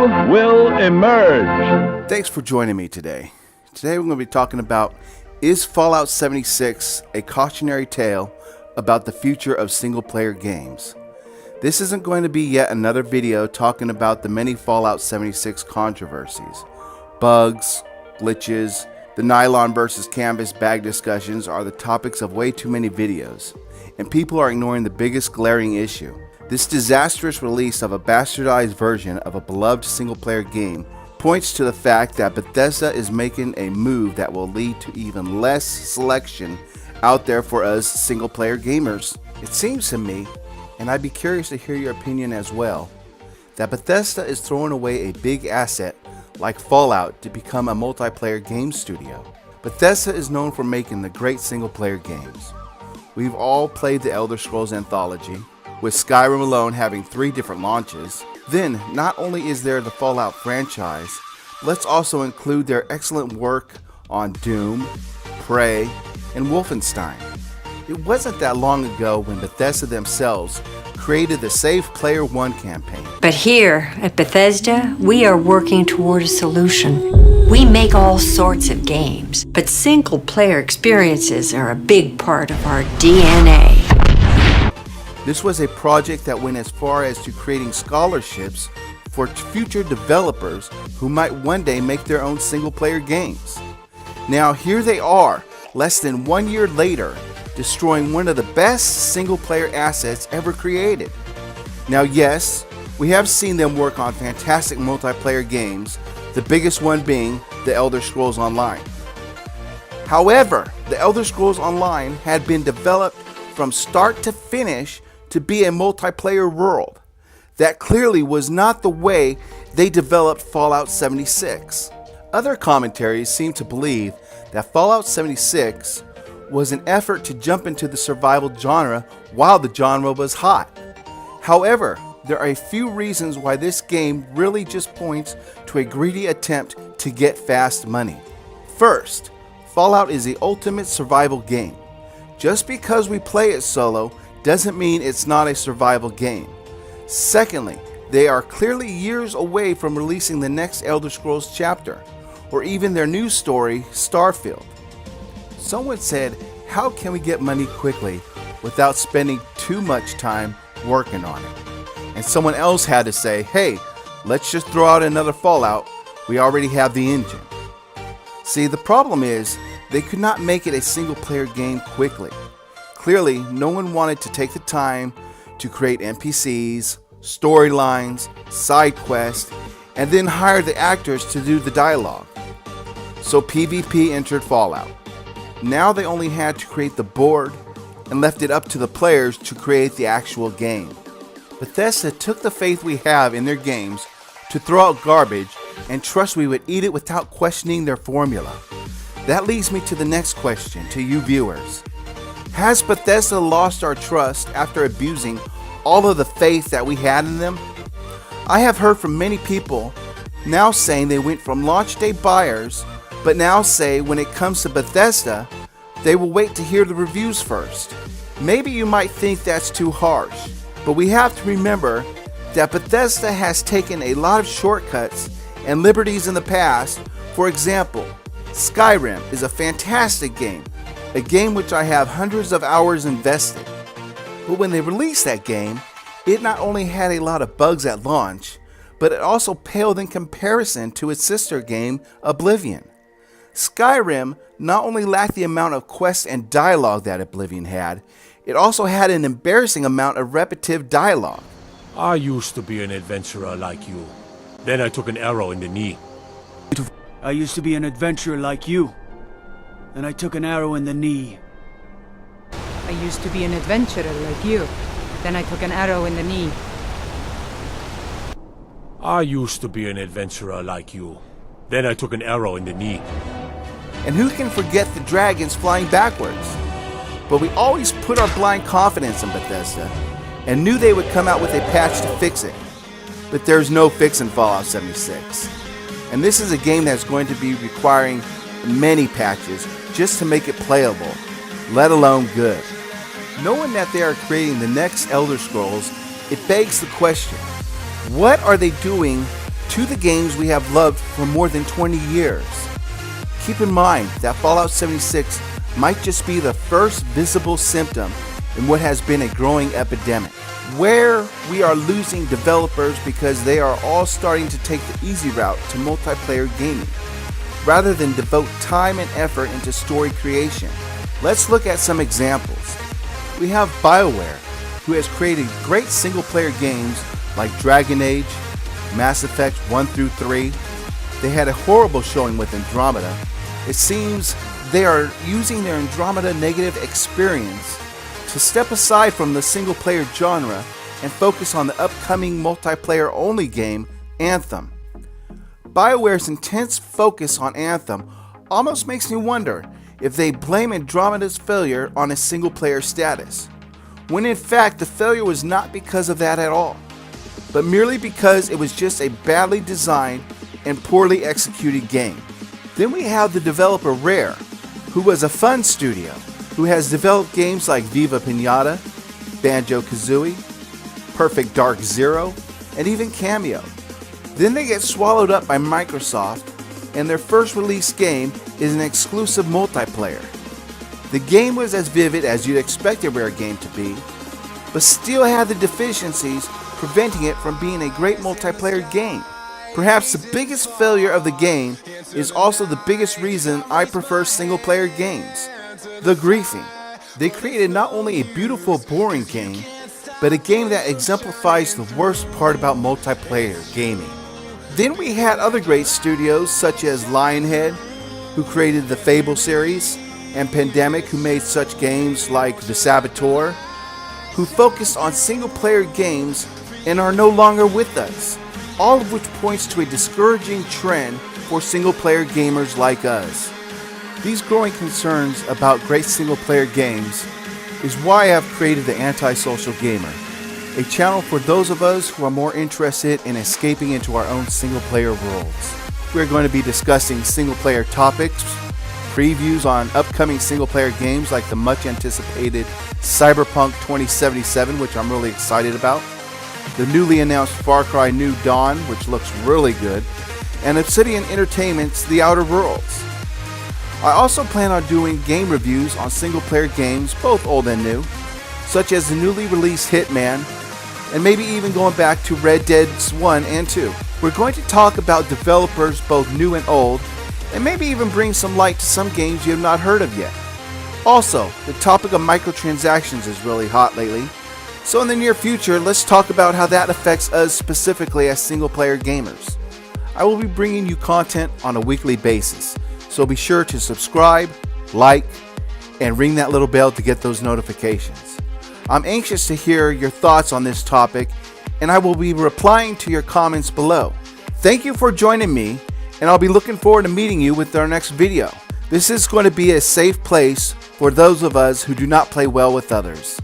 world will emerge. Thanks for joining me today. Today we're going to be talking about, is Fallout 76 a cautionary tale about the future of single-player games? This isn't going to be yet another video talking about the many Fallout 76 controversies. Bugs, glitches, the nylon versus canvas bag discussions are the topics of way too many videos, and people are ignoring the biggest glaring issue. This disastrous release of a bastardized version of a beloved single-player game points to the fact that Bethesda is making a move that will lead to even less selection out there for us single-player gamers. It seems to me, and I'd be curious to hear your opinion as well, that Bethesda is throwing away a big asset like Fallout to become a multiplayer game studio. Bethesda is known for making the great single-player games. We've all played the Elder Scrolls Anthology, with Skyrim alone having 3 different launches. Then, not only is there the Fallout franchise, let's also include their excellent work on Doom, Prey, and Wolfenstein. It wasn't that long ago when Bethesda themselves created the Save Player One campaign. But here at Bethesda, we are working toward a solution. We make all sorts of games, but single-player experiences are a big part of our DNA. This was a project that went as far as to creating scholarships for future developers who might one day make their own single-player games. Now here they are, less than 1 year later, destroying one of the best single-player assets ever created. Now yes, we have seen them work on fantastic multiplayer games, the biggest one being the Elder Scrolls Online. However, the Elder Scrolls Online had been developed from start to finish to be a multiplayer world. That clearly was not the way they developed Fallout 76. Other commentaries seem to believe that Fallout 76 was an effort to jump into the survival genre while the genre was hot. However, there are a few reasons why this game really just points to a greedy attempt to get fast money. First, Fallout is the ultimate survival game. Just because we play it solo doesn't mean it's not a survival game. Secondly, they are clearly years away from releasing the next Elder Scrolls chapter, or even their new story, Starfield. Someone said, how can we get money quickly without spending too much time working on it? And someone else had to say, hey, let's just throw out another Fallout. We already have the engine. See, the problem is, they could not make it a single-player game quickly. Clearly, no one wanted to take the time to create NPCs, storylines, side quests, and then hire the actors to do the dialogue. So PvP entered Fallout. Now they only had to create the board and left it up to the players to create the actual game. Bethesda took the faith we have in their games to throw out garbage and trust we would eat it without questioning their formula. That leads me to the next question to you viewers. Has Bethesda lost our trust after abusing all of the faith that we had in them? I have heard from many people now saying they went from launch day buyers, but now say when it comes to Bethesda, they will wait to hear the reviews first. Maybe you might think that's too harsh, but we have to remember that Bethesda has taken a lot of shortcuts and liberties in the past. For example, Skyrim is a fantastic game, a game which I have hundreds of hours invested. But when they released that game, it not only had a lot of bugs at launch, but it also paled in comparison to its sister game, Oblivion. Skyrim not only lacked the amount of quests and dialogue that Oblivion had, it also had an embarrassing amount of repetitive dialogue. I used to be an adventurer like you. Then I took an arrow in the knee. I used to be an adventurer like you. Then I took an arrow in the knee. I used to be an adventurer like you. Then I took an arrow in the knee. I used to be an adventurer like you. Then I took an arrow in the knee. And who can forget the dragons flying backwards? But we always put our blind confidence in Bethesda and knew they would come out with a patch to fix it. But there's no fix in Fallout 76. And this is a game that's going to be requiring many patches just to make it playable, let alone good. Knowing that they are creating the next Elder Scrolls, it begs the question, what are they doing to the games we have loved for more than 20 years. Keep in mind that Fallout 76 might just be the first visible symptom in what has been a growing epidemic, where we are losing developers because they are all starting to take the easy route to multiplayer gaming, rather than devote time and effort into story creation. Let's look at some examples. We have BioWare, who has created great single-player games like Dragon Age, Mass Effect 1 through 3. They had a horrible showing with Andromeda. It seems they are using their Andromeda negative experience to step aside from the single-player genre and focus on the upcoming multiplayer-only game, Anthem. BioWare's intense focus on Anthem almost makes me wonder if they blame Andromeda's failure on its single-player status, when in fact the failure was not because of that at all, but merely because it was just a badly designed and poorly executed game. Then we have the developer Rare, who was a fun studio, who has developed games like Viva Pinata, Banjo-Kazooie, Perfect Dark Zero, and even Cameo. Then they get swallowed up by Microsoft, and their first release game is an exclusive multiplayer. The game was as vivid as you'd expect a Rare game to be, but still had the deficiencies preventing it from being a great multiplayer game. Perhaps the biggest failure of the game is also the biggest reason I prefer single-player games: the griefing. They created not only a beautiful, boring game, but a game that exemplifies the worst part about multiplayer gaming. Then we had other great studios such as Lionhead, who created the Fable series, and Pandemic, who made such games like The Saboteur, who focused on single-player games and are no longer with us, all of which points to a discouraging trend for single-player gamers like us. These growing concerns about great single-player games is why I have created the Antisocial Gamer, a channel for those of us who are more interested in escaping into our own single-player worlds. We're going to be discussing single-player topics, previews on upcoming single-player games like the much-anticipated Cyberpunk 2077, which I'm really excited about, the newly announced Far Cry New Dawn, which looks really good, and Obsidian Entertainment's The Outer Worlds. I also plan on doing game reviews on single-player games, both old and new, such as the newly released Hitman, and maybe even going back to Red Dead 1 and 2. We're going to talk about developers both new and old, and maybe even bring some light to some games you have not heard of yet. Also, the topic of microtransactions is really hot lately, so in the near future, let's talk about how that affects us specifically as single-player gamers. I will be bringing you content on a weekly basis, so be sure to subscribe, like, and ring that little bell to get those notifications. I'm anxious to hear your thoughts on this topic, and I will be replying to your comments below. Thank you for joining me, and I'll be looking forward to meeting you with our next video. This is going to be a safe place for those of us who do not play well with others.